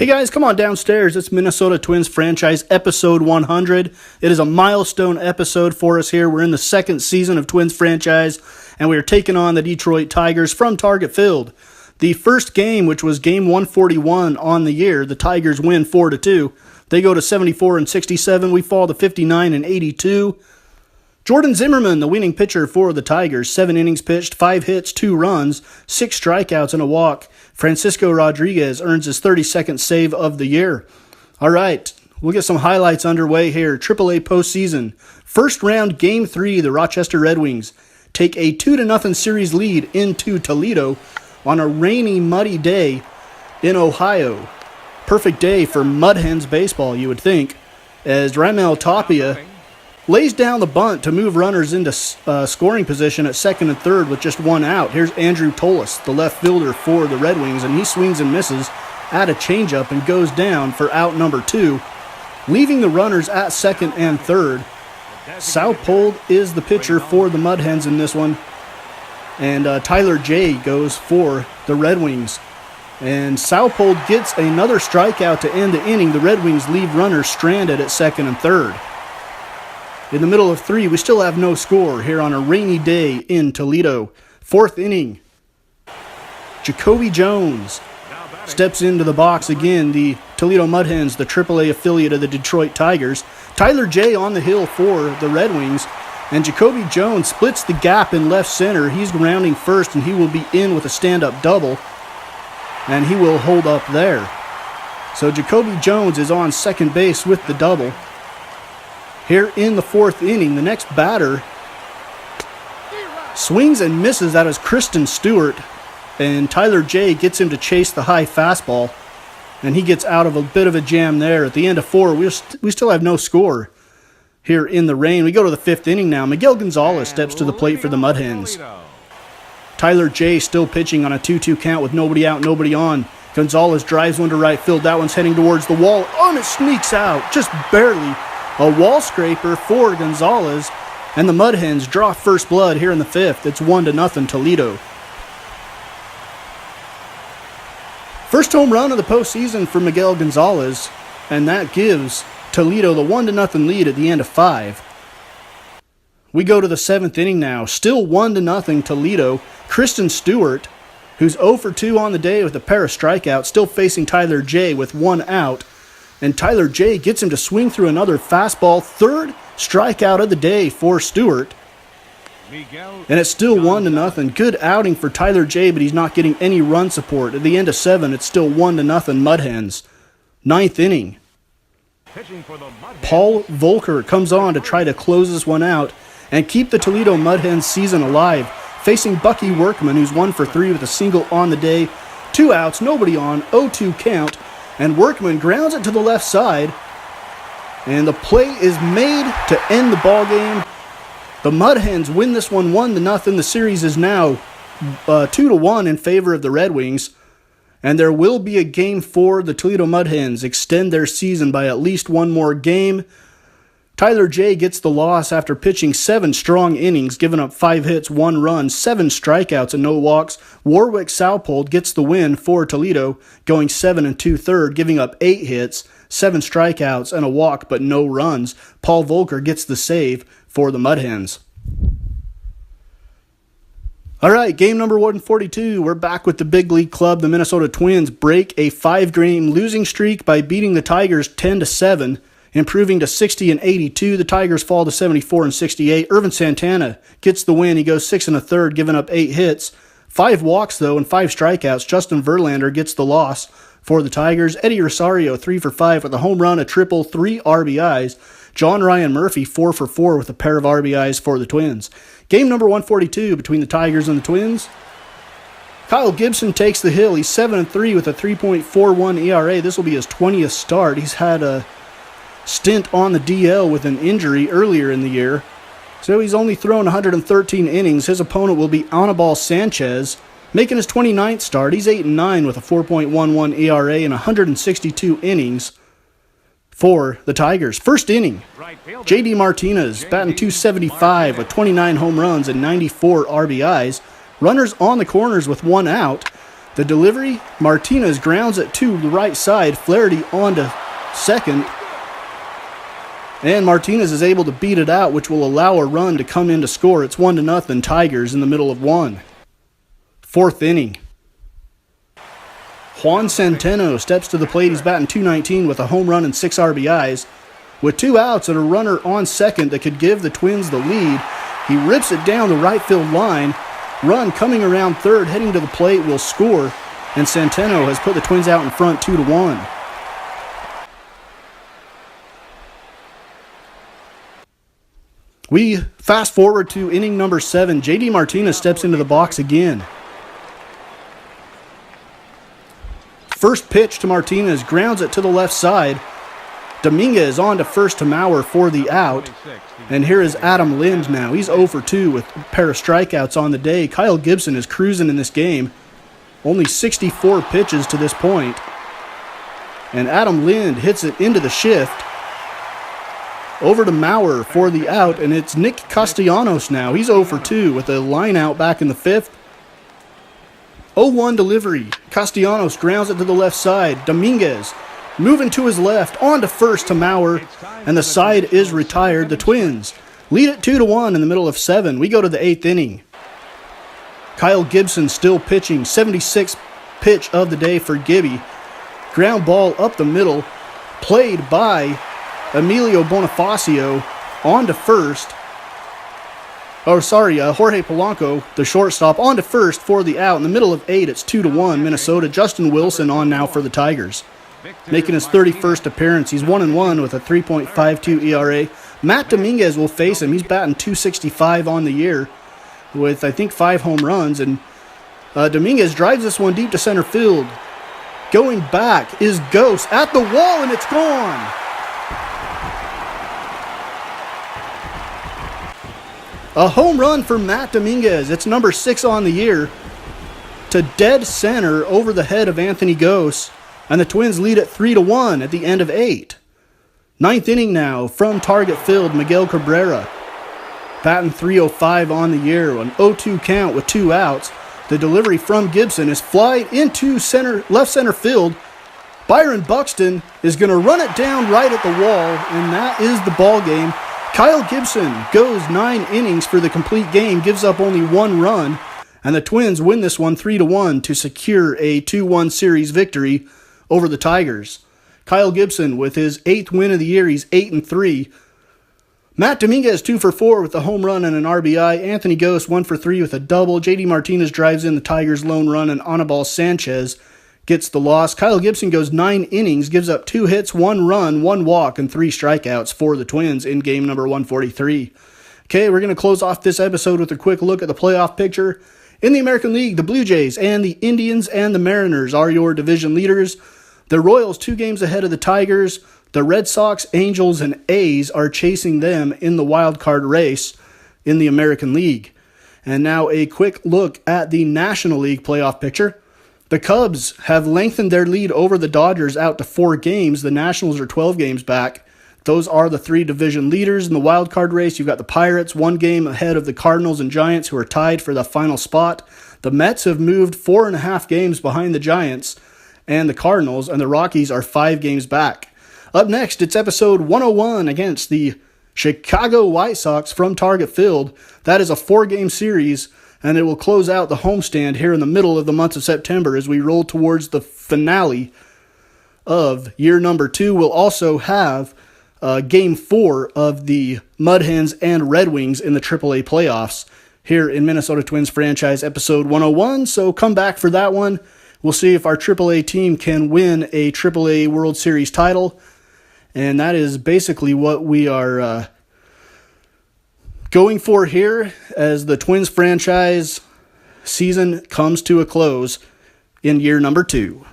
Hey guys, come on downstairs. It's Minnesota Twins franchise episode 100. It is a milestone episode for us here. We're in the second season of Twins franchise, and we are taking on the Detroit Tigers from Target Field. The first game, which was game 141 on the year, the Tigers win 4-2. They go to 74-67. We fall to 59-82. Jordan Zimmermann, the winning pitcher for the Tigers, 7 innings pitched, 5 hits, 2 runs, 6 strikeouts, and a walk. Francisco Rodriguez earns his 32nd save of the year. All right, we'll get some highlights underway here. AAA postseason. First round, Game 3, the Rochester Red Wings take a 2-0 series lead into Toledo on a rainy, muddy day in Ohio. Perfect day for Mud Hens baseball, you would think, as Raimel Tapia lays down the bunt to move runners into scoring position at second and third with just 1 out. Here's Andrew Tolis, the left fielder for the Red Wings, and he swings and misses at a changeup and goes down for out number 2, leaving the runners at second and third. Saupold is the pitcher for the Mud Hens in this one, and Tyler J goes for the Red Wings. And Saupold gets another strikeout to end the inning. The Red Wings leave runners stranded at second and third. In the middle of 3, we still have no score here on a rainy day in Toledo. 4th inning. Jacoby Jones steps into the box again. The Toledo Mud Hens, the AAA affiliate of the Detroit Tigers. Tyler J on the hill for the Red Wings. And Jacoby Jones splits the gap in left center. He's rounding first, and he will be in with a stand-up double. And he will hold up there. So Jacoby Jones is on second base with the double. Here in the 4th inning, the next batter swings and misses. That is Kristen Stewart, and Tyler J gets him to chase the high fastball, and he gets out of a bit of a jam there. At the end of 4, we still have no score here in the rain. We go to the 5th inning now. Miguel Gonzalez steps to the plate for the Mud Hens. Tyler J still pitching on a 2-2 count with nobody out, nobody on. Gonzalez drives one to right field. That one's heading towards the wall. Oh, and it sneaks out, just barely. A wall scraper for Gonzalez, and the Mud Hens draw first blood here in the 5th. It's 1-0 Toledo. First home run of the postseason for Miguel Gonzalez, and that gives Toledo the 1-0 lead at the end of 5. We go to the 7th inning now. Still 1-0 Toledo. Kristen Stewart, who's 0 for 2 on the day with a pair of strikeouts, still facing Tyler J with 1 out. And Tyler J gets him to swing through another fastball. 3rd strikeout of the day for Stewart. And it's still 1-0. Good outing for Tyler J, but he's not getting any run support. At the end of 7, it's still 1-0 Mud Hens. 9th inning. Paul Volker comes on to try to close this one out and keep the Toledo Mud Hens season alive, facing Bucky Workman, who's 1 for 3 with a single on the day. 2 outs, nobody on, 0-2 count. And Workman grounds it to the left side, and the play is made to end the ball game. The Mud Hens win this one 1-0. The series is now 2-1 in favor of the Red Wings, and there will be a game 4. The Toledo Mud Hens extend their season by at least one more game. Tyler J gets the loss after pitching 7 strong innings, giving up 5 hits, 1 run, 7 strikeouts, and no walks. Warwick Saupold gets the win for Toledo, going 7 2/3, giving up 8 hits, 7 strikeouts, and a walk, but no runs. Paul Volker gets the save for the Mud Hens. All right, game number 142. We're back with the big league club. The Minnesota Twins break a 5-game losing streak by beating the Tigers 10-7. Improving to 60-82, the Tigers fall to 74-68. Irvin Santana gets the win. He goes 6 1/3, giving up 8 hits, 5 walks though, and 5 strikeouts. Justin Verlander gets the loss for the Tigers. Eddie Rosario 3 for 5 with a home run, a triple, 3 RBIs. John Ryan Murphy 4 for 4 with a pair of RBIs for the Twins. Game number 142 between the Tigers and the Twins. Kyle Gibson takes the hill. He's 7-3 with a 3.41 ERA. This will be his 20th start. He's had a stint on the DL with an injury earlier in the year, so he's only thrown 113 innings. His opponent will be Anibal Sanchez, making his 29th start. He's 8-9 with a 4.11 ERA and 162 innings for the Tigers. First inning, J.D. Martinez batting .275 with 29 home runs and 94 RBIs. Runners on the corners with 1 out. The delivery, Martinez grounds it to the right side, Flaherty on to second, and Martinez is able to beat it out, which will allow a run to come in to score. It's 1-0 Tigers in the middle of one. Fourth inning. Juan Centeno steps to the plate. He's batting .219 with a home run and 6 RBIs. With 2 outs and a runner on second that could give the Twins the lead, he rips it down the right field line. Run coming around third, heading to the plate, will score, and Centeno has put the Twins out in front 2-1. We fast forward to inning number 7. J.D. Martinez steps into the box again. First pitch to Martinez, grounds it to the left side. Dominguez on to first to Mauer for the out. And here is Adam Lind now. He's 0 for 2 with a pair of strikeouts on the day. Kyle Gibson is cruising in this game. Only 64 pitches to this point. And Adam Lind hits it into the shift. Over to Mauer for the out, and it's Nick Castellanos now. He's 0 for 2 with a line out back in the 5th. 0-1 delivery. Castellanos grounds it to the left side. Dominguez moving to his left, on to first to Mauer, and the side is retired. The Twins lead it 2-1 in the middle of 7. We go to the 8th inning. Kyle Gibson still pitching, 76th pitch of the day for Gibby. Ground ball up the middle, played by Emilio Bonifacio on to first. Jorge Polanco, the shortstop, on to first for the out. In the middle of 8, it's 2-1 Minnesota. Justin Wilson on now for the Tigers, making his 31st appearance. He's 1-1 with a 3.52 ERA. Matt Dominguez will face him. He's batting .265 on the year with, I think, 5 home runs. And Dominguez drives this one deep to center field. Going back is Ghost at the wall, and it's gone. A home run for Matt Dominguez. It's number 6 on the year to dead center over the head of Anthony Gose. And the Twins lead at 3-1 at the end of 8. 9th inning now from target field, Miguel Cabrera. Batting .305 on the year. An 0-2 count with 2 outs. The delivery from Gibson is flied into left center field. Byron Buxton is going to run it down right at the wall, and that is the ball game. Kyle Gibson goes 9 innings for the complete game, gives up only 1 run, and the Twins win this one 3-1 to secure a 2-1 series victory over the Tigers. Kyle Gibson with his 8th win of the year, he's 8-3. Matt Dominguez 2 for 4 with a home run and an RBI. Anthony Gose 1 for 3 with a double. J.D. Martinez drives in the Tigers' lone run, and Anibal Sanchez gets the loss. Kyle Gibson goes 9 innings, gives up 2 hits, 1 run, 1 walk, and 3 strikeouts for the Twins in game number 143. Okay, we're going to close off this episode with a quick look at the playoff picture. In the American League, the Blue Jays and the Indians and the Mariners are your division leaders. The Royals 2 games ahead of the Tigers. The Red Sox, Angels, and A's are chasing them in the wild card race in the American League. And now a quick look at the National League playoff picture. The Cubs have lengthened their lead over the Dodgers out to 4 games. The Nationals are 12 games back. Those are the 3 division leaders in the wild card race. You've got the Pirates 1 game ahead of the Cardinals and Giants, who are tied for the final spot. The Mets have moved 4.5 games behind the Giants and the Cardinals, and the Rockies are 5 games back. Up next, it's episode 101 against the Chicago White Sox from Target Field. That is a 4-game series, and it will close out the homestand here in the middle of the month of September as we roll towards the finale of year number 2. We'll also have Game 4 of the Mud Hens and Red Wings in the AAA playoffs here in Minnesota Twins franchise episode 101. So come back for that one. We'll see if our AAA team can win a AAA World Series title. And that is basically what we are going for here as the Twins franchise season comes to a close in year number 2.